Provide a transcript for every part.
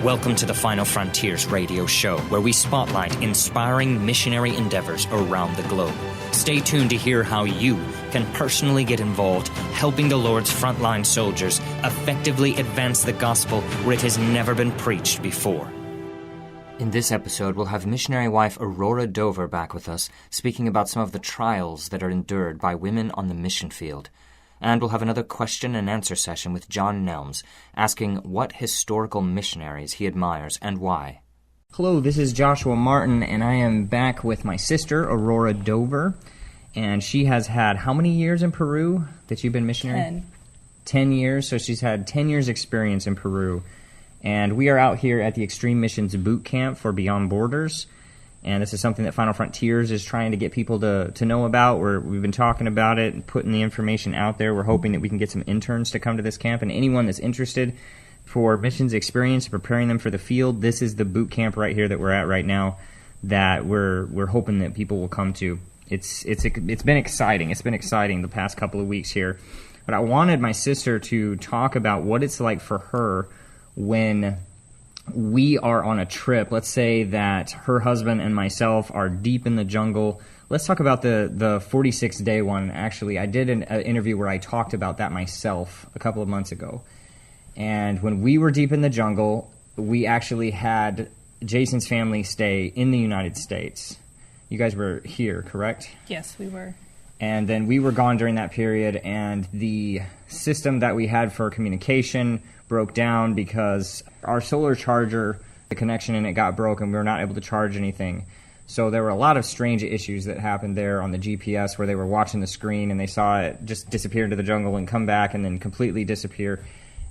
Welcome to the Final Frontiers radio show, where we spotlight inspiring missionary endeavors around the globe. Stay tuned to hear how you can personally get involved, helping the Lord's frontline soldiers effectively advance the gospel where it has never been preached before. In this episode, we'll have missionary wife Aurora Dover back with us, speaking about some of the trials that are endured by women on the mission field. And we'll have another question and answer session with Jon Nelms, asking what historical missionaries he admires and why. Hello, this is Joshua Martin, and I am back with my sister, Aurora Dover. And she has had how many years in Peru that you've been missionary? 10. 10 years, so she's had 10 years experience in Peru. And we are out here at the Extreme Missions Boot Camp for Beyond Borders. And this is something that Final Frontiers is trying to get people to know about. We've been talking about it and putting the information out there. We're hoping that we can get some interns to come to this camp. And anyone that's interested for missions experience, preparing them for the field, this is the boot camp right here that we're at right now that we're hoping that people will come to. It's been exciting. It's been exciting the past couple of weeks here. But I wanted my sister to talk about what it's like for her when we are on a trip. Let's say that her husband and myself are deep in the jungle. Let's talk about the 46-day one. Actually, I did an interview where I talked about that myself a couple of months ago. And when we were deep in the jungle, we actually had Jason's family stay in the United States. You guys were here, correct? Yes, we were. And then we were gone during that period, and the system that we had for communication broke down because our solar charger, the connection in it got broken. We were not able to charge anything. So there were a lot of strange issues that happened there on the GPS where they were watching the screen and they saw it just disappear into the jungle and come back and then completely disappear.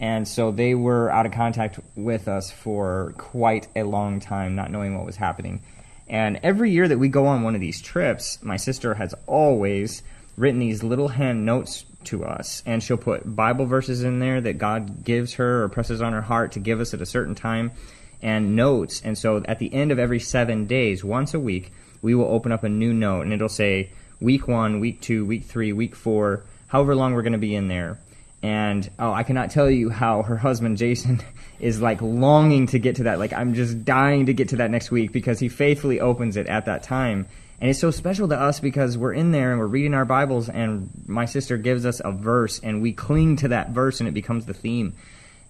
And so they were out of contact with us for quite a long time, not knowing what was happening. And every year that we go on one of these trips, my sister has always written these little hand notes to us, and she'll put Bible verses in there that God gives her or presses on her heart to give us at a certain time, and notes. And so at the end of every 7 days, once a week, we will open up a new note, and it'll say week 1, week 2, week 3, week 4, however long we're going to be in there. And I cannot tell you how her husband Jason is like longing to get to that. Like, I'm just dying to get to that next week because he faithfully opens it at that time. And it's so special to us because we're in there and we're reading our Bibles and my sister gives us a verse and we cling to that verse and it becomes the theme.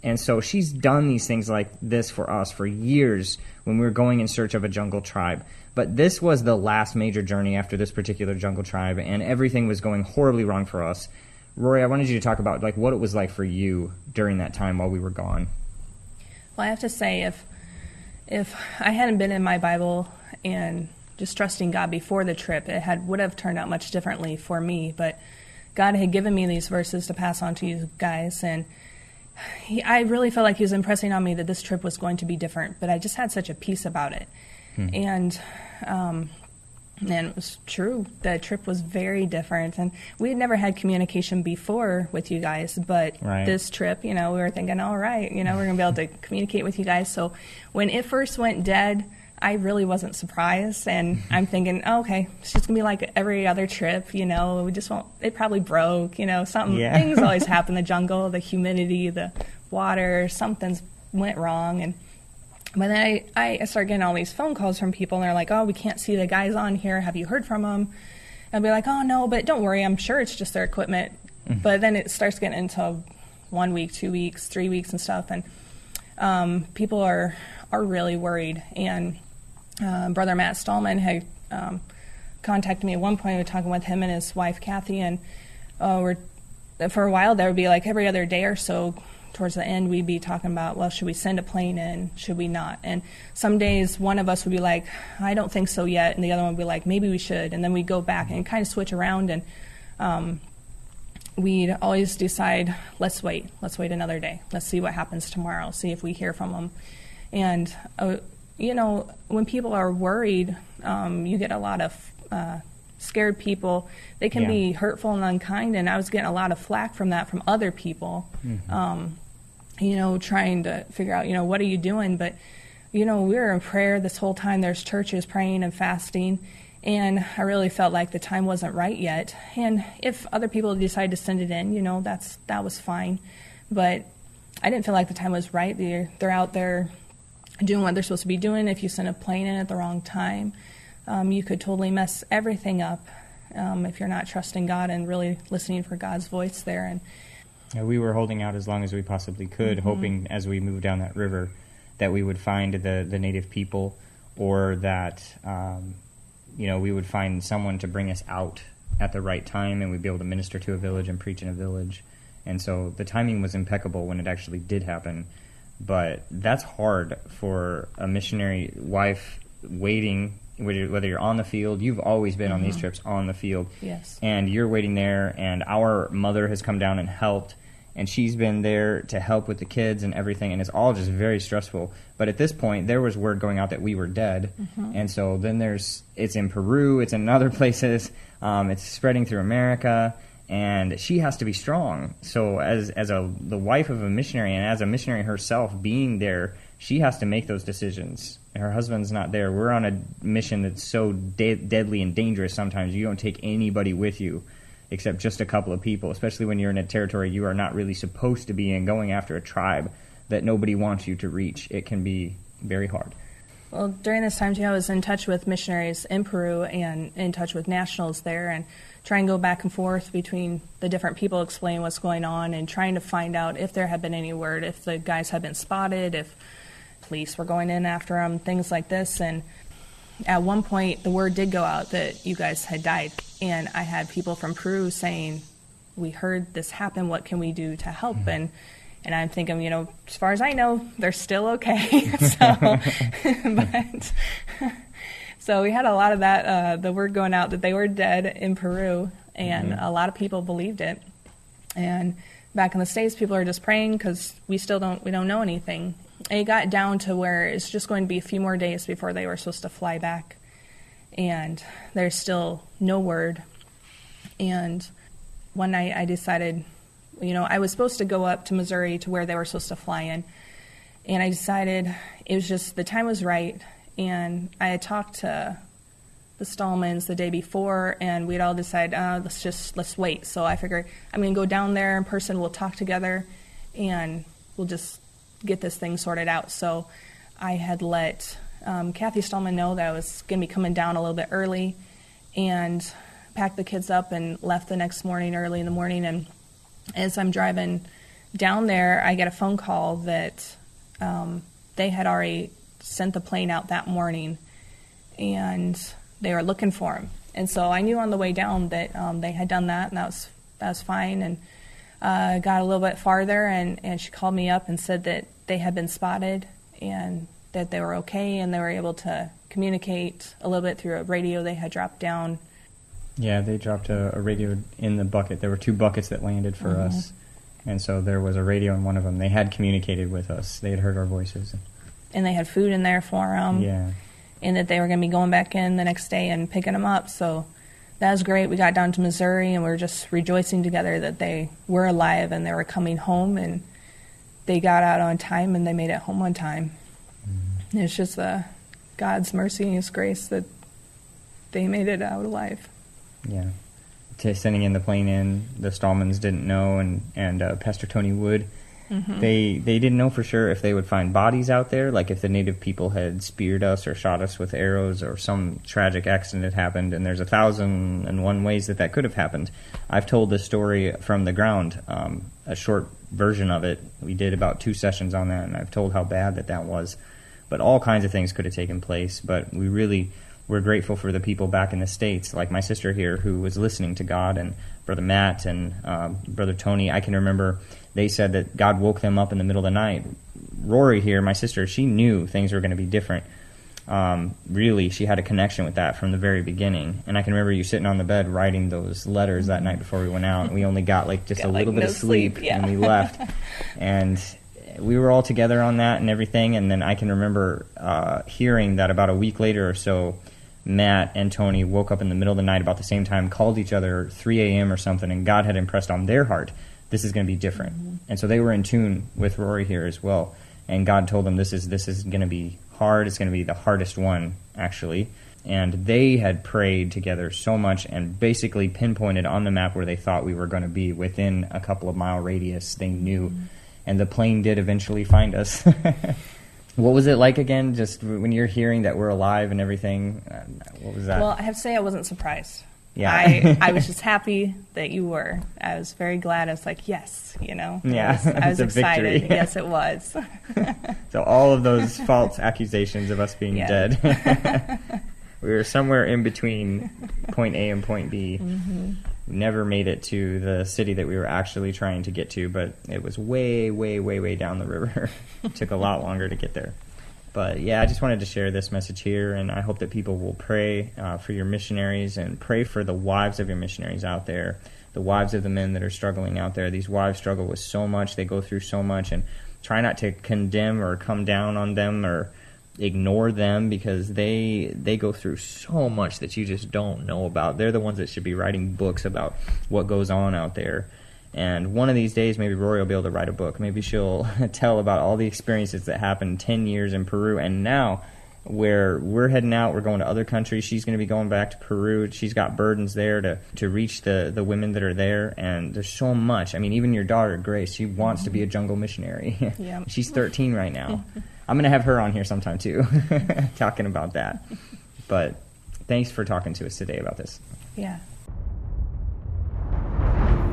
And so she's done these things like this for us for years when we were going in search of a jungle tribe. But this was the last major journey after this particular jungle tribe, and everything was going horribly wrong for us. Rory, I wanted you to talk about like what it was like for you during that time while we were gone. Well, I have to say, if I hadn't been in my Bible and just trusting God before the trip, would have turned out much differently for me. But God had given me these verses to pass on to you guys, and I really felt like He was impressing on me that this trip was going to be different. But I just had such a peace about it, and it was true. The trip was very different, and we had never had communication before with you guys, but This trip, we were thinking, all right, we're going to be able to communicate with you guys. So when it first went dead, I really wasn't surprised, and I'm thinking, okay, it's just going to be like every other trip, we just won't, it probably broke, things always happen, the jungle, the humidity, the water, something's went wrong, but then I started getting all these phone calls from people, and they're like, oh, we can't see the guys on here. Have you heard from them? I'll be like, oh, no, but don't worry. I'm sure it's just their equipment. But then it starts getting into 1 week, 2 weeks, 3 weeks and stuff, and people are really worried. And Brother Matt Stallman had contacted me at one point. We were talking with him and his wife, Kathy, and for a while there would be like every other day or so. Towards the end, we'd be talking about, well, should we send a plane in? Should we not? And some days, one of us would be like, I don't think so yet. And the other one would be like, maybe we should. And then we'd go back and kind of switch around. And we'd always decide, let's wait another day. Let's see what happens tomorrow. See if we hear from them. And, when people are worried, you get a lot of scared people. They can be hurtful and unkind. And I was getting a lot of flack from that from other people. Trying to figure out, what are you doing? But, we were in prayer this whole time. There's churches praying and fasting. And I really felt like the time wasn't right yet. And if other people decide to send it in, that was fine. But I didn't feel like the time was right. They're out there doing what they're supposed to be doing. If you send a plane in at the wrong time, you could totally mess everything up if you're not trusting God and really listening for God's voice there. And we were holding out as long as we possibly could, hoping as we moved down that river that we would find the native people, or that we would find someone to bring us out at the right time, and we'd be able to minister to a village and preach in a village. And so the timing was impeccable when it actually did happen. But that's hard for a missionary wife waiting, whether you're on the field. You've always been on these trips on the field. Yes. And you're waiting there, and our mother has come down and helped, and she's been there to help with the kids and everything, and it's all just very stressful. But at this point, there was word going out that we were dead, and so then it's in Peru, it's in other places, it's spreading through America, and she has to be strong. So as the wife of a missionary, and as a missionary herself being there, she has to make those decisions. Her husband's not there. We're on a mission that's so deadly and dangerous sometimes. You don't take anybody with you except just a couple of people, especially when you're in a territory you are not really supposed to be in, going after a tribe that nobody wants you to reach. It can be very hard. Well, during this time, too, I was in touch with missionaries in Peru and in touch with nationals there, and trying to go back and forth between the different people, explaining what's going on, and trying to find out if there had been any word, if the guys had been spotted, if police were going in after them, things like this. And at one point, the word did go out that you guys had died, and I had people from Peru saying, "We heard this happen. What can we do to help?" And I'm thinking, as far as I know, they're still okay. So we had a lot of that, the word going out that they were dead in Peru, and a lot of people believed it. And back in the States, people are just praying because we don't know anything. And it got down to where it's just going to be a few more days before they were supposed to fly back, and there's still no word. And one night I decided, I was supposed to go up to Missouri to where they were supposed to fly in, and I decided it was just the time was right. And I had talked to the Stallmans the day before, and we'd all decided, let's wait. So I figured I'm going to go down there in person, we'll talk together, and we'll just get this thing sorted out. So I had let Kathy Stallman know that I was going to be coming down a little bit early, and packed the kids up and left the next morning, early in the morning. And as I'm driving down there, I get a phone call that they had already sent the plane out that morning, and they were looking for him. And so I knew on the way down that they had done that, and that was fine. And got a little bit farther, and she called me up and said that they had been spotted and that they were okay, and they were able to communicate a little bit through a radio they had dropped down. Yeah, they dropped a radio in the bucket. There were 2 buckets that landed for us, and so there was a radio in one of them. They had communicated with us. They had heard our voices. And they had food in there for them. Yeah. And that they were going to be going back in the next day and picking them up. So that was great. We got down to Missouri, and we were just rejoicing together that they were alive and they were coming home, and they got out on time and they made it home on time. And it's just God's mercy and His grace that they made it out alive. Yeah. Sending in the plane in, the Stallmans didn't know, and Pastor Tony Wood, they didn't know for sure if they would find bodies out there, like if the native people had speared us or shot us with arrows or some tragic accident had happened, and there's 1,001 ways that could have happened. I've told this story from the ground, a short version of it. We did about 2 sessions on that, and I've told how bad that was. But all kinds of things could have taken place, but we're grateful for the people back in the States, like my sister here, who was listening to God, and Brother Matt and Brother Tony. I can remember they said that God woke them up in the middle of the night. Rory here, my sister, she knew things were going to be different. Really, she had a connection with that from the very beginning. And I can remember you sitting on the bed writing those letters that night before we went out. We only got a little bit of sleep when we left. And we were all together on that and everything. And then I can remember hearing that about a week later or so, Matt and Tony woke up in the middle of the night about the same time, called each other 3 a.m. or something, and God had impressed on their heart, this is going to be different. And so they were in tune with Rory here as well. And God told them this is going to be hard. It's going to be the hardest one, actually. And they had prayed together so much and basically pinpointed on the map where they thought we were going to be within a couple of mile radius. They knew. And the plane did eventually find us. What was it like again, just when you're hearing that we're alive and everything? What was that? Well, I have to say I wasn't surprised. Yeah. I was just happy that you were. I was very glad. I was like, yes, Yeah, I was excited. victory. Yes, it was. So all of those false accusations of us being dead, we were somewhere in between point A and point B. Mm-hmm. Never made it to the city that we were actually trying to get to, but it was way, way, way, way down the river. It took a lot longer to get there. But yeah, I just wanted to share this message here, and I hope that people will pray for your missionaries and pray for the wives of your missionaries out there, the wives of the men that are struggling out there. These wives struggle with so much, they go through so much, and try not to condemn or come down on them or ignore them, because they go through so much that you just don't know about. They're the ones that should be writing books about what goes on out there. And one of these days, maybe Rory will be able to write a book. Maybe she'll tell about all the experiences that happened 10 years in Peru. And now, where we're heading out, we're going to other countries. She's going to be going back to Peru. She's got burdens there to reach the women that are there. And there's so much. I mean, even your daughter, Grace, she wants to be a jungle missionary. Yeah. She's 13 right now. I'm going to have her on here sometime, too, talking about that. But thanks for talking to us today about this. Yeah.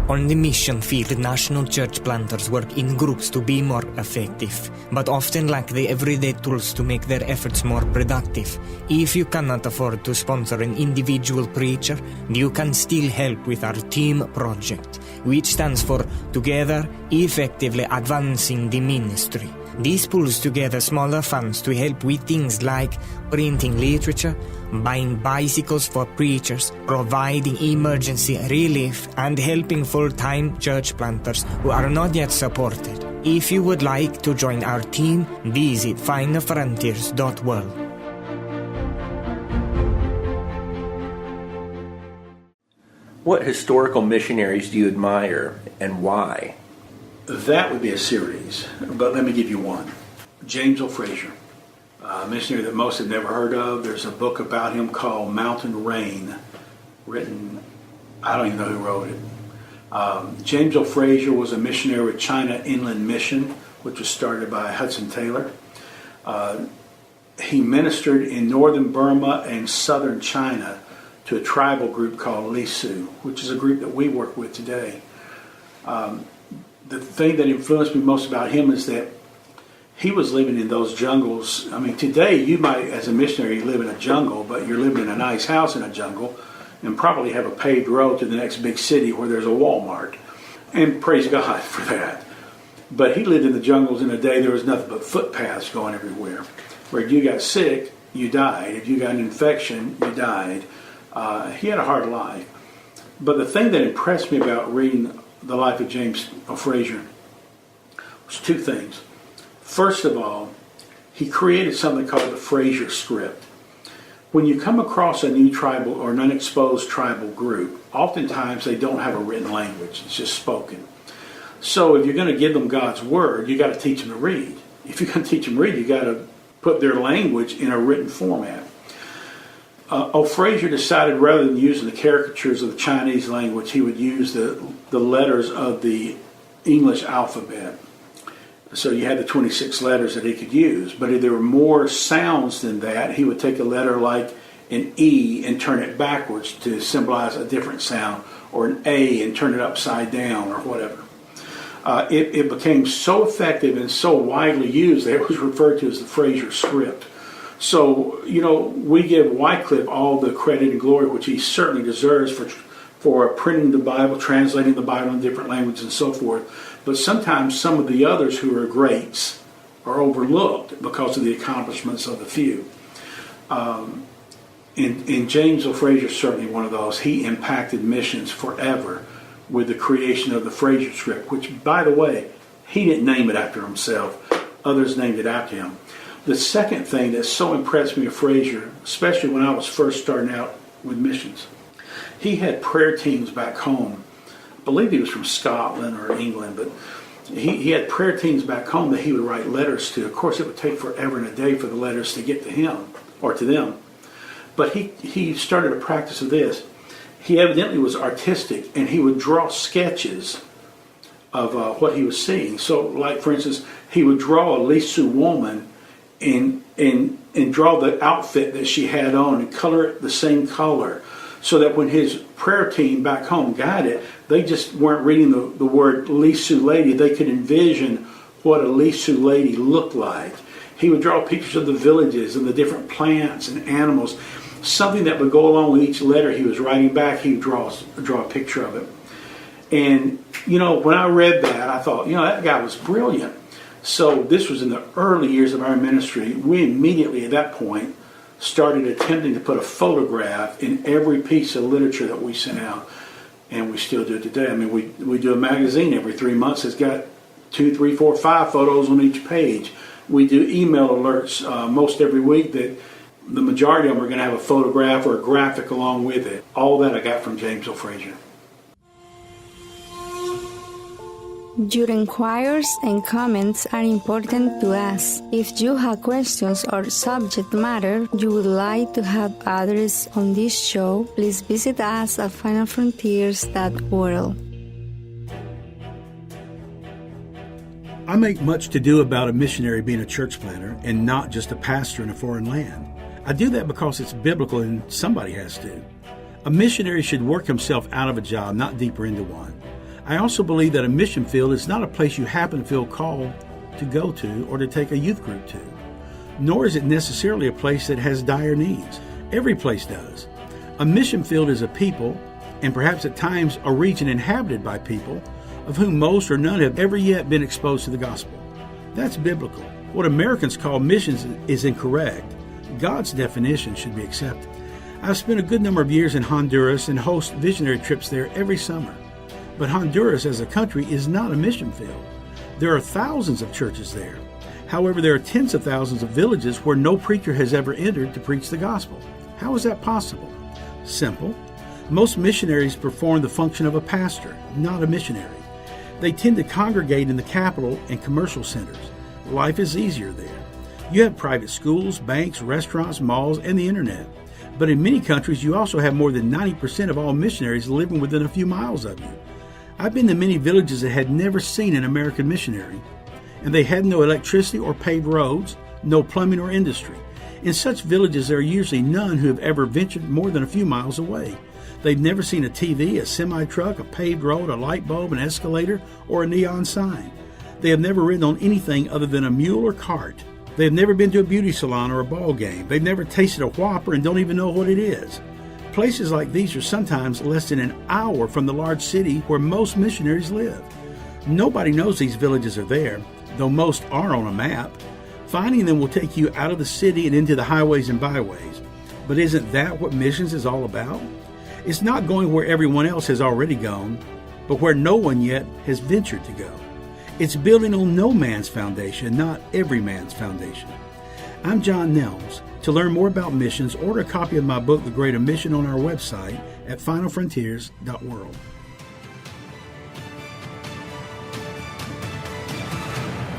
On the mission field, national church planters work in groups to be more effective, but often lack the everyday tools to make their efforts more productive. If you cannot afford to sponsor an individual preacher, you can still help with our team project, which stands for Together Effectively Advancing the Ministry. This pulls together smaller funds to help with things like printing literature, buying bicycles for preachers, providing emergency relief, and helping full-time church planters who are not yet supported. If you would like to join our team, visit findthefrontiers.world. What historical missionaries do you admire and why? That would be a series, but let me give you one. James L. Fraser, a missionary that most have never heard of. There's a book about him called Mountain Rain, written, I don't even know who wrote it. James L. Fraser was a missionary with China Inland Mission, which was started by Hudson Taylor. He ministered in northern Burma and southern China to a tribal group called Lisu, which is a group that we work with today. The thing that influenced me most about him is that he was living in those jungles. I mean, today you might, as a missionary, live in a jungle, but you're living in a nice house in a jungle and probably have a paved road to the next big city where there's a Walmart. And praise God for that. But he lived in the jungles in a day there was nothing but footpaths going everywhere. Where if you got sick, you died. If you got an infection, you died. He had a hard life. But the thing that impressed me about reading the life of James L. Fraser was two things. First of all, he created something called the Fraser script. When you come across a new tribal or an unexposed tribal group, oftentimes they don't have a written language. It's just spoken. So if you're going to give them God's word, you got to teach them to read. If you're going to teach them to read, you got to put their language in a written format. Fraser decided rather than using the caricatures of the Chinese language, he would use the letters of the English alphabet. So you had the 26 letters that he could use. But if there were more sounds than that, he would take a letter like an E and turn it backwards to symbolize a different sound, or an A and turn it upside down, or whatever. It became so effective and so widely used that it was referred to as the Fraser script. So, we give Wycliffe all the credit and glory, which he certainly deserves for printing the Bible, translating the Bible in different languages and so forth. But sometimes some of the others who are greats are overlooked because of the accomplishments of the few. And James L. Fraser is certainly one of those. He impacted missions forever with the creation of the Fraser script, which, by the way, he didn't name it after himself. Others named it after him. The second thing that so impressed me of Fraser, especially when I was first starting out with missions, he had prayer teams back home. I believe he was from Scotland or England, but he had prayer teams back home that he would write letters to. Of course, it would take forever and a day for the letters to get to him or to them. But he started a practice of this. He evidently was artistic, and he would draw sketches of what he was seeing. So, like, for instance, he would draw a Lisu woman and draw the outfit that she had on and color it the same color, so that when his prayer team back home got it, they just weren't reading the word Lisu lady. They could envision what a Lisu lady looked like. He would draw pictures of the villages and the different plants and animals, something that would go along with each letter he was writing back. He would draw a picture of it. And, when I read that, I thought, that guy was brilliant. So this was in the early years of our ministry. We immediately at that point started attempting to put a photograph in every piece of literature that we sent out. And we still do it today. I mean, we do a magazine every 3 months. It's got 2, 3, 4, 5 photos on each page. We do email alerts most every week that the majority of them are going to have a photograph or a graphic along with it. All that I got from James L Fraser. Your inquiries and comments are important to us. If you have questions or subject matter you would like to have addressed on this show, please visit us at finalfrontiers.world. I make much to do about a missionary being a church planter and not just a pastor in a foreign land. I do that because it's biblical and somebody has to. A missionary should work himself out of a job, not deeper into one. I also believe that a mission field is not a place you happen to feel called to go to or to take a youth group to. Nor is it necessarily a place that has dire needs. Every place does. A mission field is a people, and perhaps at times a region inhabited by people, of whom most or none have ever yet been exposed to the gospel. That's biblical. What Americans call missions is incorrect. God's definition should be accepted. I've spent a good number of years in Honduras and host missionary trips there every summer. But Honduras as a country is not a mission field. There are thousands of churches there. However, there are tens of thousands of villages where no preacher has ever entered to preach the gospel. How is that possible? Simple. Most missionaries perform the function of a pastor, not a missionary. They tend to congregate in the capital and commercial centers. Life is easier there. You have private schools, banks, restaurants, malls, and the internet. But in many countries, you also have more than 90% of all missionaries living within a few miles of you. I've been to many villages that had never seen an American missionary, and they had no electricity or paved roads, no plumbing or industry. In such villages, there are usually none who have ever ventured more than a few miles away. They've never seen a TV, a semi-truck, a paved road, a light bulb, an escalator, or a neon sign. They have never ridden on anything other than a mule or cart. They have never been to a beauty salon or a ball game. They've never tasted a Whopper and don't even know what it is. Places like these are sometimes less than an hour from the large city where most missionaries live. Nobody knows these villages are there, though most are on a map. Finding them will take you out of the city and into the highways and byways. But isn't that what missions is all about? It's not going where everyone else has already gone, but where no one yet has ventured to go. It's building on no man's foundation, not every man's foundation. I'm Jon Nelms. To learn more about missions, order a copy of my book, The Great Mission, on our website at finalfrontiers.world.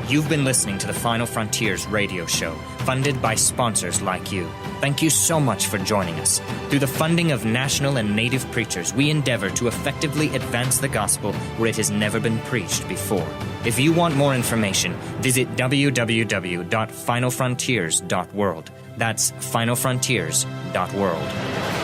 You've been listening to the Final Frontiers radio show, funded by sponsors like you. Thank you so much for joining us. Through the funding of national and native preachers, we endeavor to effectively advance the gospel where it has never been preached before. If you want more information, visit www.finalfrontiers.world. That's finalfrontiers.world.